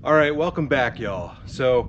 All right, welcome back, y'all. So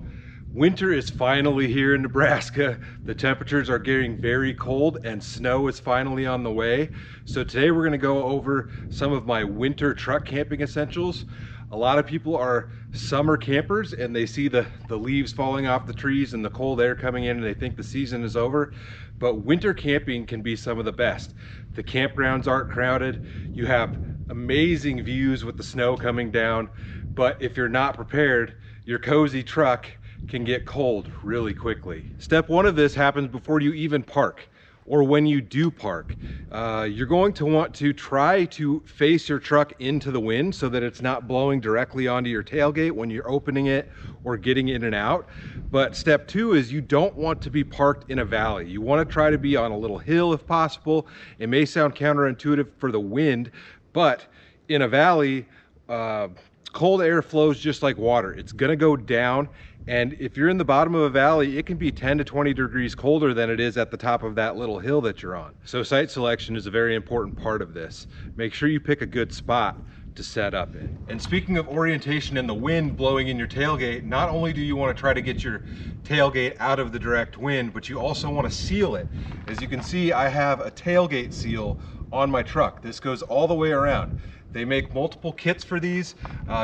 winter is finally here in Nebraska. The temperatures are getting very cold and snow is finally on the way. So today we're gonna go over some of my winter truck camping essentials. A lot of people are summer campers and they see the leaves falling off the trees and the cold air coming in and they think the season is over. But winter camping can be some of the best. The campgrounds aren't crowded. You have amazing views with the snow coming down. But if you're not prepared, your cozy truck can get cold really quickly. Step one of this happens before you even park, or when you do park. You're going to want to try to face your truck into the wind so that it's not blowing directly onto your tailgate when you're opening it or getting in and out. But step two is you don't want to be parked in a valley. You want to try to be on a little hill if possible. It may sound counterintuitive for the wind, but in a valley, cold air flows just like water. It's gonna go down, and if you're in the bottom of a valley, it can be 10 to 20 degrees colder than it is at the top of that little hill that you're on. So site selection is a very important part of this. Make sure you pick a good spot to set up in. And speaking of orientation and the wind blowing in your tailgate, not only do you want to try to get your tailgate out of the direct wind, but you also want to seal it. As you can see, I have a tailgate seal on my truck. This goes all the way around. They make multiple kits for these.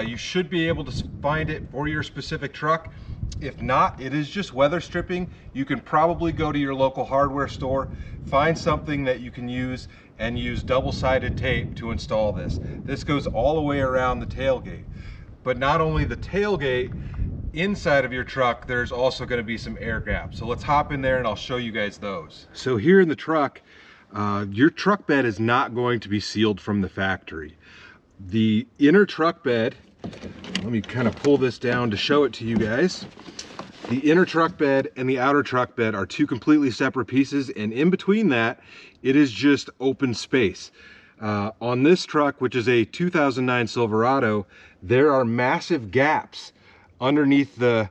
You should be able to find it for your specific truck. If not, it is just weather stripping. You can probably go to your local hardware store, find something that you can use, and use double-sided tape to install this. This goes all the way around the tailgate. But not only the tailgate, inside of your truck, there's also gonna be some air gaps. So let's hop in there and I'll show you guys those. So here in the truck, your truck bed is not going to be sealed from the factory. The inner truck bed, let me kind of pull this down to show it to you guys. The inner truck bed and the outer truck bed are two completely separate pieces, and in between that, it is just open space. On this truck, which is a 2009 Silverado, there are massive gaps underneath the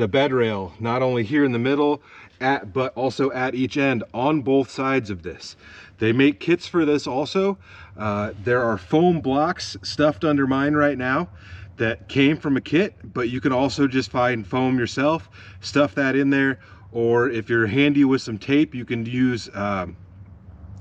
bed rail, not only here in the middle, but also at each end on both sides of this. They make kits for this also. There are foam blocks stuffed under mine right now that came from a kit, but you can also just find foam yourself, stuff that in there, or if you're handy with some tape, you can use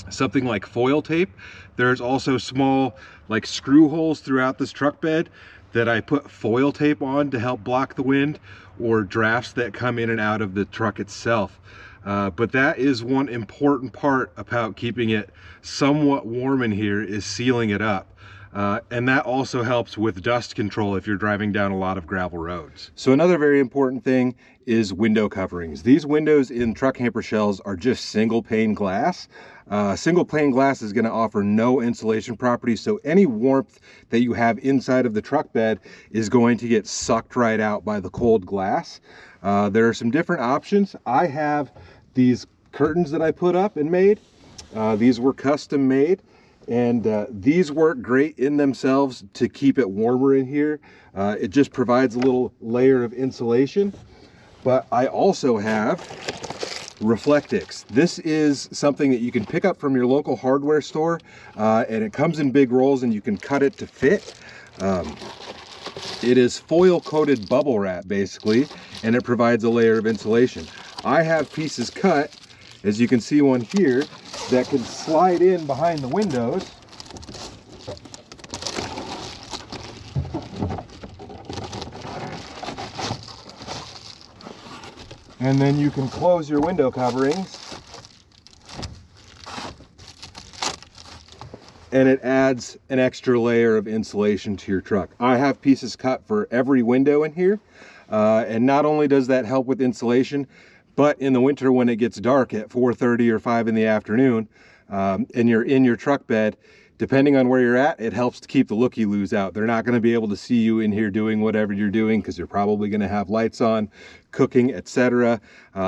something like foil tape. There's also small like screw holes throughout this truck bed that I put foil tape on to help block the wind or drafts that come in and out of the truck itself. But that is one important part about keeping it somewhat warm in here, is sealing it up. And that also helps with dust control if you're driving down a lot of gravel roads. So another very important thing is window coverings. These windows in truck camper shells are just single pane glass. Single pane glass is going to offer no insulation properties, so any warmth that you have inside of the truck bed is going to get sucked right out by the cold glass. There are some different options. I have these curtains that I put up and made. These were custom made, and these work great in themselves to keep it warmer in here. It just provides a little layer of insulation. But I also have Reflectix. This is something that you can pick up from your local hardware store, and it comes in big rolls and you can cut it to fit. It is foil coated bubble wrap basically, and it provides a layer of insulation. I have pieces cut, as you can see one here, that can slide in behind the windows. And then you can close your window coverings, and it adds an extra layer of insulation to your truck. I have pieces cut for every window in here, and not only does that help with insulation, but in the winter when it gets dark at 4:30 or 5 in the afternoon, and you're in your truck bed, depending on where you're at, it helps to keep the looky-loos out. They're not going to be able to see you in here doing whatever you're doing because you're probably going to have lights on, cooking, etc.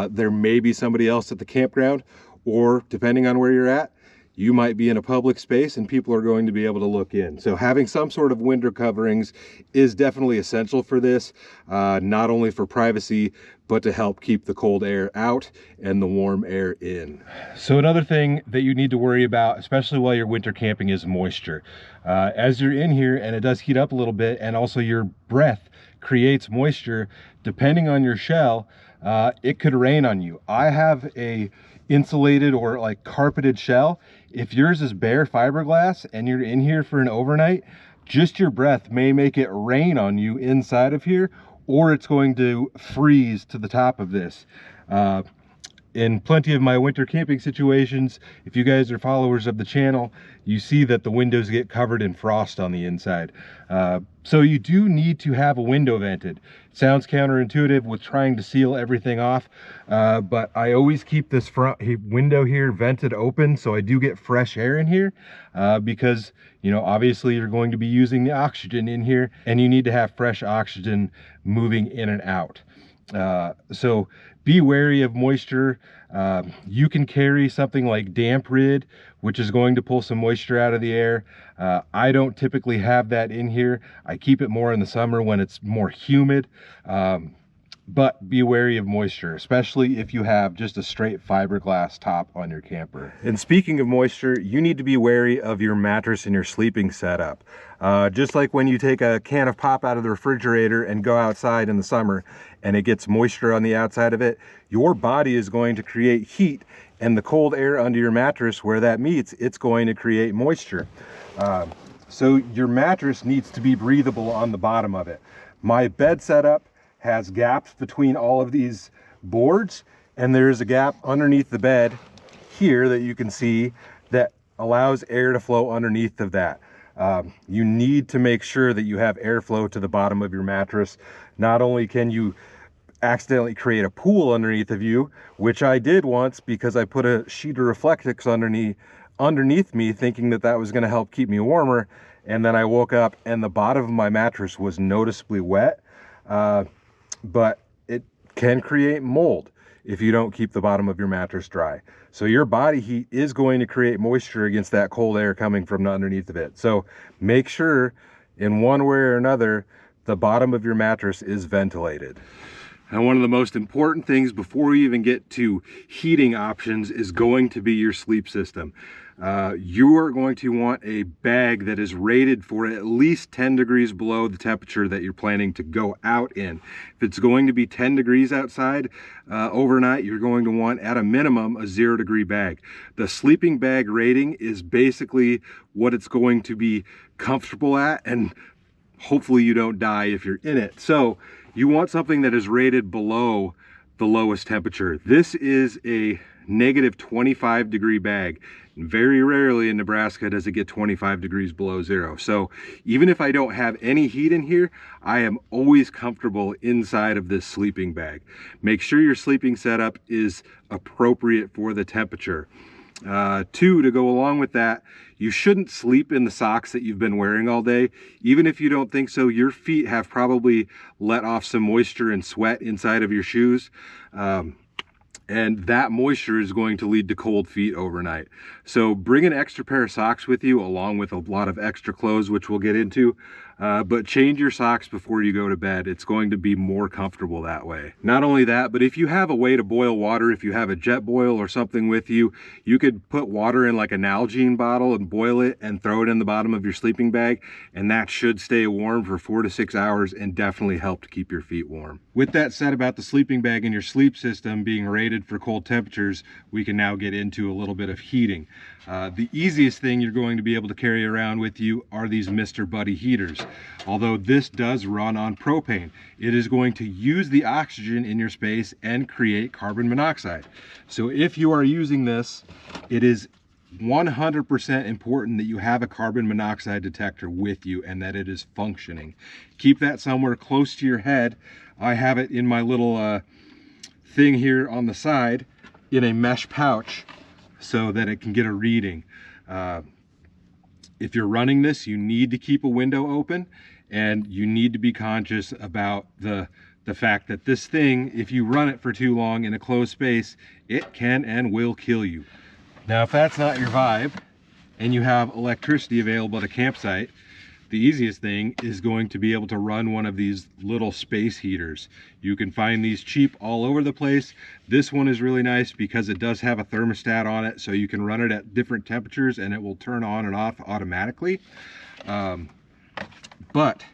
There may be somebody else at the campground, or depending on where you're at, you might be in a public space and people are going to be able to look in. So having some sort of window coverings is definitely essential for this, not only for privacy, but to help keep the cold air out and the warm air in. So another thing that you need to worry about, especially while you're winter camping, is moisture. As you're in here and it does heat up a little bit, and also your breath creates moisture, depending on your shell, it could rain on you. I have a insulated or like carpeted shell. If yours is bare fiberglass and you're in here for an overnight, just your breath may make it rain on you inside of here, or it's going to freeze to the top of this. In plenty of my winter camping situations, if you guys are followers of the channel, you see that the windows get covered in frost on the inside. So you do need to have a window vented. Sounds counterintuitive with trying to seal everything off, but I always keep this front window here vented open so I do get fresh air in here, because, you know, obviously you're going to be using the oxygen in here and you need to have fresh oxygen moving in and out. So be wary of moisture. You can carry something like damp rid, which is going to pull some moisture out of the air. I don't typically have that in here. I keep it more in the summer when it's more humid. But be wary of moisture, especially if you have just a straight fiberglass top on your camper. And speaking of moisture, you need to be wary of your mattress and your sleeping setup. Just like when you take a can of pop out of the refrigerator and go outside in the summer and it gets moisture on the outside of it, your body is going to create heat, and the cold air under your mattress where that meets, it's going to create moisture. So your mattress needs to be breathable on the bottom of it. My bed setup has gaps between all of these boards, and there's a gap underneath the bed here that you can see that allows air to flow underneath of that. You need to make sure that you have airflow to the bottom of your mattress. Not only can you accidentally create a pool underneath of you, which I did once because I put a sheet of Reflectix underneath me thinking that that was going to help keep me warmer, and then I woke up and the bottom of my mattress was noticeably wet. But it can create mold if you don't keep the bottom of your mattress dry. So your body heat is going to create moisture against that cold air coming from underneath of it. So make sure in one way or another, the bottom of your mattress is ventilated. And one of the most important things before we even get to heating options is going to be your sleep system. You are going to want a bag that is rated for at least 10 degrees below the temperature that you're planning to go out in. If it's going to be 10 degrees outside overnight, you're going to want at a minimum a 0-degree bag. The sleeping bag rating is basically what it's going to be comfortable at, and hopefully you don't die if you're in it. So you want something that is rated below the lowest temperature. This is a negative 25-degree bag. Very rarely in Nebraska does it get 25 degrees below zero. So even if I don't have any heat in here, I am always comfortable inside of this sleeping bag. Make sure your sleeping setup is appropriate for the temperature. Two, to go along with that, you shouldn't sleep in the socks that you've been wearing all day. Even if you don't think so, your feet have probably let off some moisture and sweat inside of your shoes. And that moisture is going to lead to cold feet overnight. So bring an extra pair of socks with you, along with a lot of extra clothes, which we'll get into. But change your socks before you go to bed. It's going to be more comfortable that way. Not only that, but if you have a way to boil water, if you have a jet boil or something with you, you could put water in like an Nalgene bottle and boil it and throw it in the bottom of your sleeping bag, and that should stay warm for 4 to 6 hours and definitely help to keep your feet warm. With that said about the sleeping bag and your sleep system being rated for cold temperatures, we can now get into a little bit of heating. The easiest thing you're going to be able to carry around with you are these Mr. Buddy heaters. Although this does run on propane, it is going to use the oxygen in your space and create carbon monoxide. So if you are using this, it is 100% important that you have a carbon monoxide detector with you and that it is functioning. Keep that somewhere close to your head. I have it in my little thing here on the side in a mesh pouch so that it can get a reading. If you're running this, you need to keep a window open, and you need to be conscious about the fact that this thing, if you run it for too long in a closed space, it can and will kill you. Now, if that's not your vibe and you have electricity available at a campsite, the easiest thing is going to be able to run one of these little space heaters. You can find these cheap all over the place. This one is really nice because it does have a thermostat on it, so you can run it at different temperatures and it will turn on and off automatically. But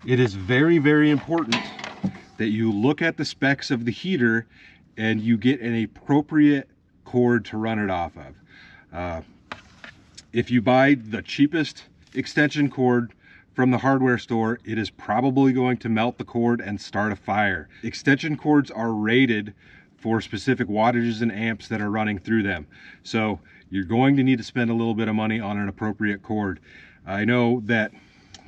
it is very, very important that you look at the specs of the heater and you get an appropriate cord to run it off of. If you buy the cheapest extension cord from the hardware store, it is probably going to melt the cord and start a fire. Extension cords are rated for specific wattages and amps that are running through them. So you're going to need to spend a little bit of money on an appropriate cord. I know that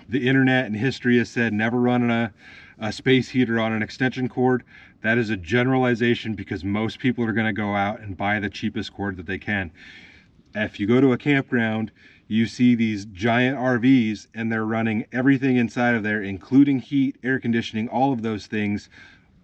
the internet and history has said never run a space heater on an extension cord. That is a generalization because most people are going to go out and buy the cheapest cord that they can. If you go to a campground, you see these giant RVs and they're running everything inside of there, including heat, air conditioning, all of those things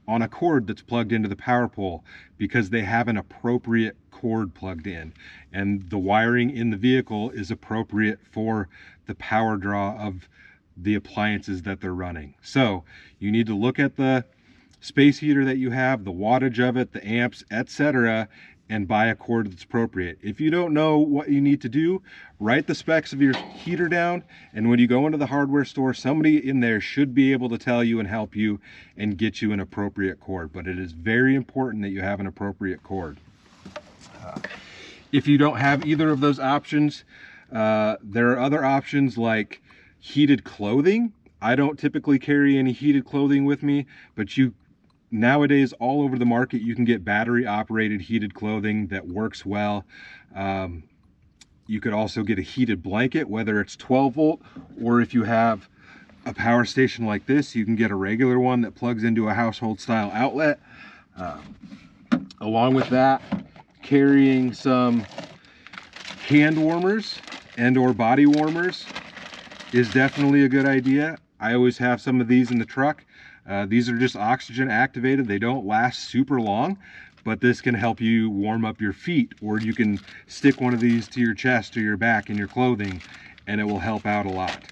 on a cord that's plugged into the power pole because they have an appropriate cord plugged in. And the wiring in the vehicle is appropriate for the power draw of the appliances that they're running. So you need to look at the space heater that you have, the wattage of it, the amps, etc., and buy a cord that's appropriate. If you don't know what you need to do, write the specs of your heater down, and when you go into the hardware store, somebody in there should be able to tell you and help you and get you an appropriate cord. But it is very important that you have an appropriate cord. If you don't have either of those options, there are other options like heated clothing. I don't typically carry any heated clothing with me, but nowadays all over the market you can get battery operated heated clothing that works well. You could also get a heated blanket, whether it's 12 volt or if you have a power station like this, you can get a regular one that plugs into a household style outlet. Along with that, carrying some hand warmers and or body warmers is definitely a good idea. I always have some of these in the truck. These are just oxygen activated. They don't last super long, but this can help you warm up your feet, or you can stick one of these to your chest or your back in your clothing and it will help out a lot.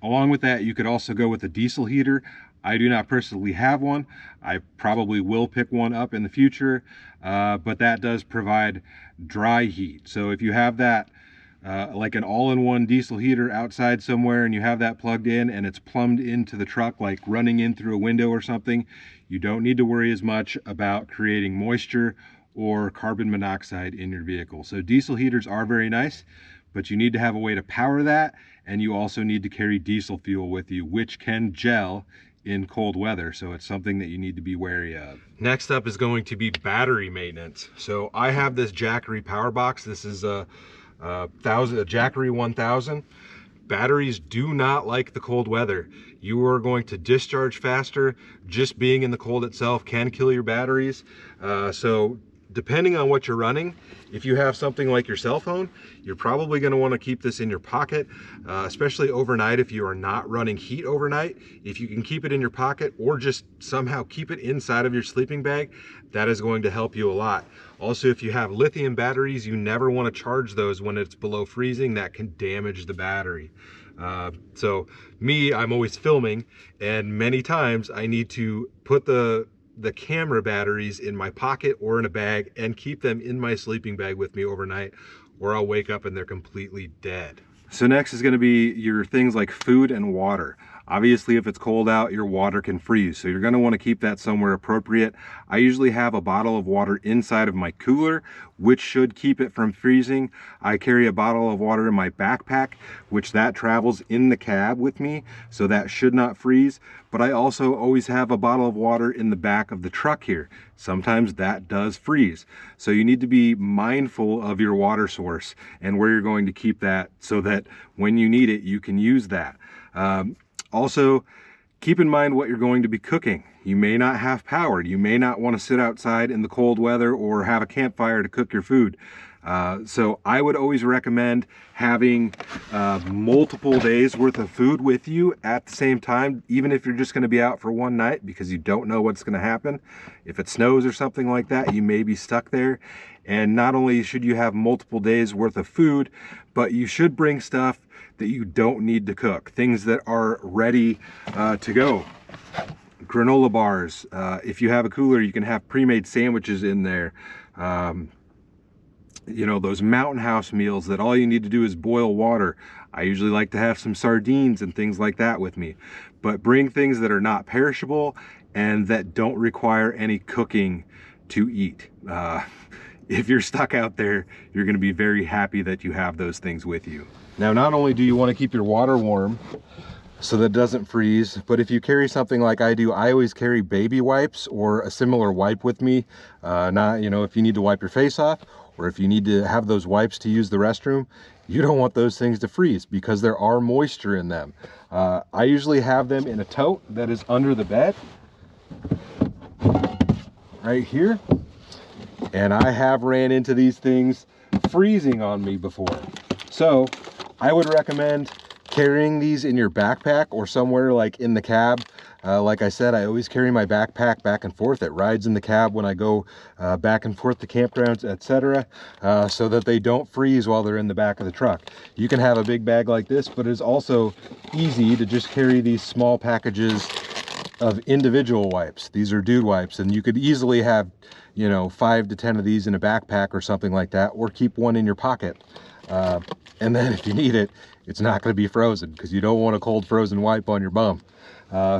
Along with that, you could also go with a diesel heater. I do not personally have one. I probably will pick one up in the future, but that does provide dry heat. So if you have that like an all-in-one diesel heater outside somewhere and you have that plugged in and it's plumbed into the truck, like running in through a window or something, you don't need to worry as much about creating moisture or carbon monoxide in your vehicle. So diesel heaters are very nice, but you need to have a way to power that, and you also need to carry diesel fuel with you, which can gel in cold weather, so it's something that you need to be wary of. Next up is going to be battery maintenance. So I have this Jackery power box. This is a Jackery 1000. Batteries do not like the cold weather. You are going to discharge faster. Just being in the cold itself can kill your batteries. So depending on what you're running, if you have something like your cell phone, you're probably going to want to keep this in your pocket, especially overnight if you are not running heat overnight. If you can keep it in your pocket or just somehow keep it inside of your sleeping bag, that is going to help you a lot. Also, if you have lithium batteries, you never want to charge those when it's below freezing. That can damage the battery. So me, I'm always filming, and many times I need to put the camera batteries in my pocket or in a bag and keep them in my sleeping bag with me overnight, or I'll wake up and they're completely dead. So next is going to be your things like food and water. Obviously, if it's cold out, your water can freeze, so you're going to want to keep that somewhere appropriate. I usually have a bottle of water inside of my cooler, which should keep it from freezing. I carry a bottle of water in my backpack, which that travels in the cab with me, so that should not freeze. But I also always have a bottle of water in the back of the truck here. Sometimes that does freeze. So you need to be mindful of your water source and where you're going to keep that so that when you need it, you can use that. Also, keep in mind what you're going to be cooking. You may not have power. You may not want to sit outside in the cold weather or have a campfire to cook your food. So I would always recommend having multiple days worth of food with you at the same time, even if you're just going to be out for one night, because you don't know what's going to happen. If it snows or something like that, you may be stuck there. And not only should you have multiple days worth of food, but you should bring stuff that you don't need to cook, things that are ready to go. Granola bars. If you have a cooler, you can have pre-made sandwiches in there. You know, those Mountain House meals that all you need to do is boil water. I usually like to have some sardines and things like that with me. But bring things that are not perishable and that don't require any cooking to eat. If you're stuck out there, you're going to be very happy that you have those things with you. Now, not only do you want to keep your water warm so that it doesn't freeze, but if you carry something like I do, I always carry baby wipes or a similar wipe with me. You know, if you need to wipe your face off, or if you need to have those wipes to use the restroom, you don't want those things to freeze because there are moisture in them. I usually have them in a tote that is under the bed, right here. And I have ran into these things freezing on me before. So I would recommend carrying these in your backpack or somewhere like in the cab. Like I said, I always carry my backpack back and forth. It rides in the cab when I go back and forth to campgrounds, etc., so that they don't freeze while they're in the back of the truck. You can have a big bag like this, but it's also easy to just carry these small packages of individual wipes. These are dude wipes, and you could easily have, you know, 5 to 10 of these in a backpack or something like that, or keep one in your pocket. And then if you need it, it's not going to be frozen, because you don't want a cold frozen wipe on your bum.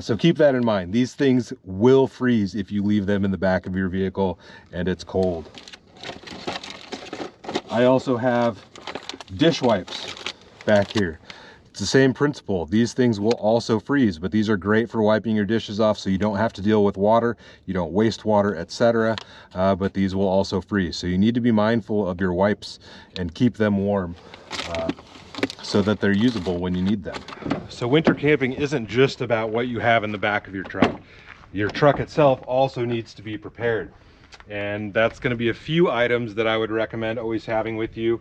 So keep that in mind. These things will freeze if you leave them in the back of your vehicle and it's cold. I also have dish wipes back here. It's the same principle. These things will also freeze, but these are great for wiping your dishes off so you don't have to deal with water, you don't waste water, etc. But these will also freeze. So you need to be mindful of your wipes and keep them warm so that they're usable when you need them. So winter camping isn't just about what you have in the back of your truck. Your truck itself also needs to be prepared. And that's going to be a few items that I would recommend always having with you.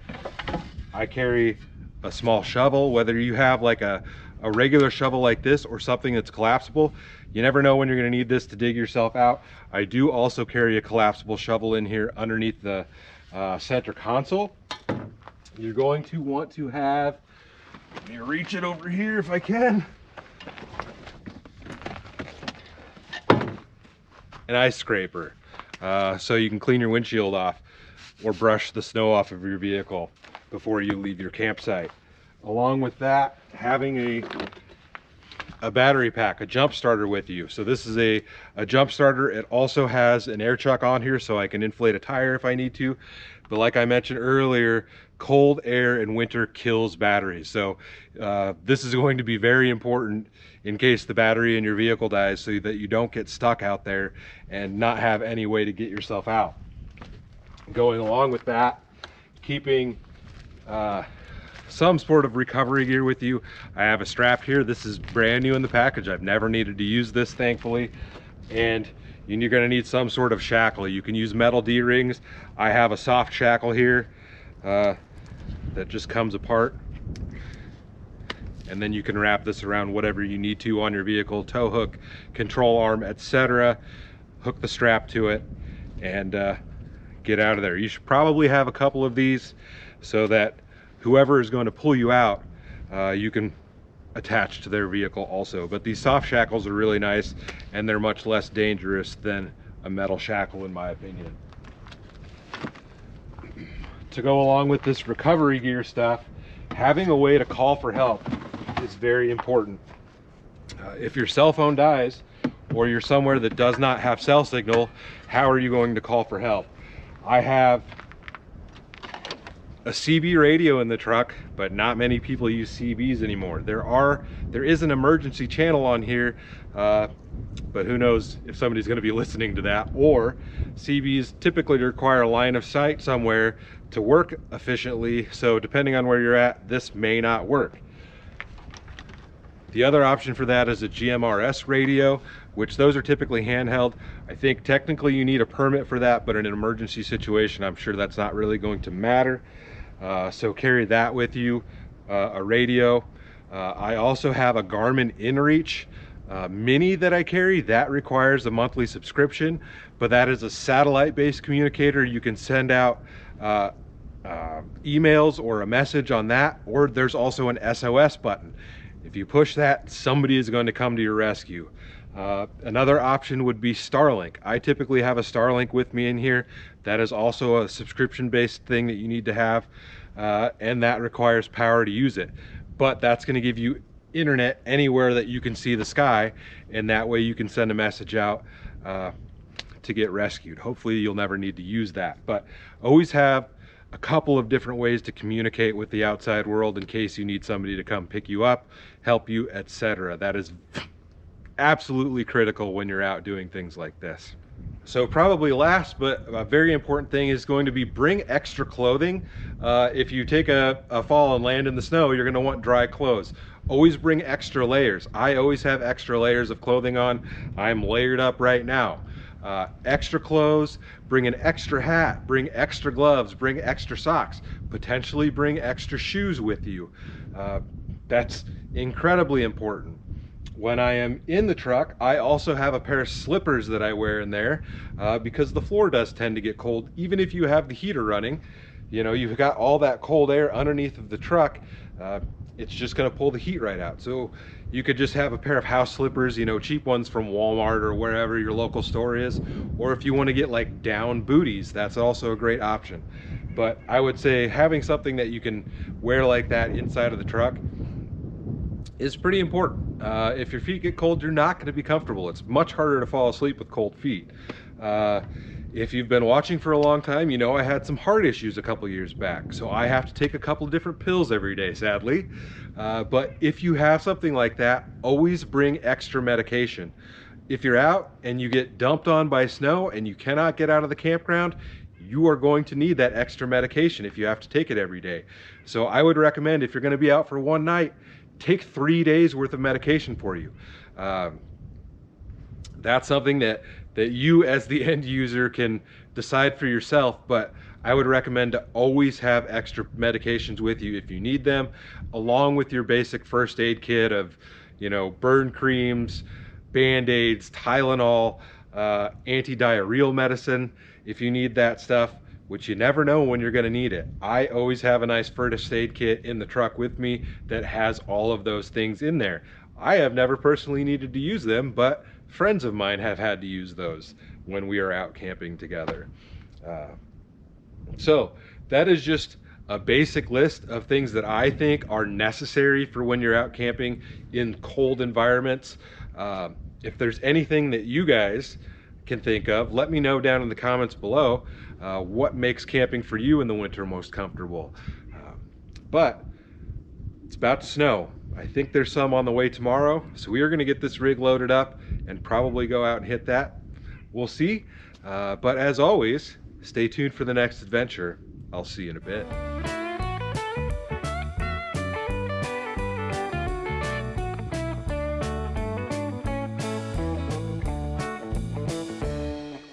I carry a small shovel, whether you have like a regular shovel like this or something that's collapsible. You never know when you're going to need this to dig yourself out. I do also carry a collapsible shovel in here underneath the center console. You're going to want to have, let me reach it over here if I can, an ice scraper, so you can clean your windshield off or brush the snow off of your vehicle before you leave your campsite. Along with that, having a battery pack, a jump starter with you. So this is a jump starter. It also has an air chuck on here so I can inflate a tire if I need to. But like I mentioned earlier, cold air in winter kills batteries. So this is going to be very important in case the battery in your vehicle dies, so that you don't get stuck out there and not have any way to get yourself out. Going along with that, keeping some sort of recovery gear with you. I have a strap here. This is brand new in the package. I've never needed to use this, thankfully. And you're going to need some sort of shackle. You can use metal D-rings. I have a soft shackle here that just comes apart, and then you can wrap this around whatever you need to on your vehicle, tow hook, control arm, etc. Hook the strap to it and get out of there. You should probably have a couple of these so that whoever is going to pull you out, you can attach to their vehicle also. But these soft shackles are really nice, and they're much less dangerous than a metal shackle in my opinion. To go along with this recovery gear stuff, having a way to call for help is very important. If your cell phone dies, or you're somewhere that does not have cell signal, how are you going to call for help? I have a CB radio in the truck, but not many people use CBs anymore. There is an emergency channel on here, but who knows if somebody's going to be listening to that. Or CBs typically require a line of sight somewhere to work efficiently, so depending on where you're at, this may not work. The other option for that is a GMRS radio, which those are typically handheld. I think technically you need a permit for that, but in an emergency situation, I'm sure that's not really going to matter. So carry that with you, a radio. I also have a Garmin InReach Mini that I carry. That requires a monthly subscription, but that is a satellite-based communicator. You can send out emails or a message on that, or there's also an SOS button. If you push that, somebody is going to come to your rescue. Another option would be Starlink. I typically have a Starlink with me in here. That is also a subscription-based thing that you need to have, and that requires power to use it. But that's going to give you internet anywhere that you can see the sky, and that way you can send a message out to get rescued. Hopefully you'll never need to use that, but always have a couple of different ways to communicate with the outside world in case you need somebody to come pick you up, help you, etc. That is absolutely critical when you're out doing things like this. So probably last, but a very important thing is going to be bring extra clothing. If you take a fall and land in the snow, you're going to want dry clothes. Always bring extra layers. I always have extra layers of clothing on. I'm layered up right now. Extra clothes, bring an extra hat, bring extra gloves, bring extra socks, potentially bring extra shoes with you. That's incredibly important. When I am in the truck, I also have a pair of slippers that I wear in there because the floor does tend to get cold. Even if you have the heater running, you know, you've got all that cold air underneath of the truck, it's just going to pull the heat right out. So you could just have a pair of house slippers, you know, cheap ones from Walmart or wherever your local store is. Or if you want to get like down booties, that's also a great option. But I would say having something that you can wear like that inside of the truck is pretty important. If your feet get cold, you're not going to be comfortable. It's much harder to fall asleep with cold feet. If you've been watching for a long time, you know I had some heart issues a couple years back, so I have to take a couple of different pills every day, sadly. But if you have something like that, always bring extra medication. If you're out and you get dumped on by snow and you cannot get out of the campground, you are going to need that extra medication if you have to take it every day. So I would recommend, if you're going to be out for one night, take 3 days worth of medication for you. That's something that you as the end user can decide for yourself, but I would recommend to always have extra medications with you if you need them, along with your basic first aid kit of, you know, burn creams, Band-Aids, Tylenol, anti-diarrheal medicine if you need that stuff, which you never know when you're going to need it. I always have a nice first aid kit in the truck with me that has all of those things in there. I have never personally needed to use them, but friends of mine have had to use those when we are out camping together. So that is just a basic list of things that I think are necessary for when you're out camping in cold environments. If there's anything that you guys can think of, let me know down in the comments below what makes camping for you in the winter most comfortable. But it's about to snow. I think there's some on the way tomorrow, so we are going to get this rig loaded up and probably go out and hit that. We'll see. But as always, stay tuned for the next adventure. I'll see you in a bit.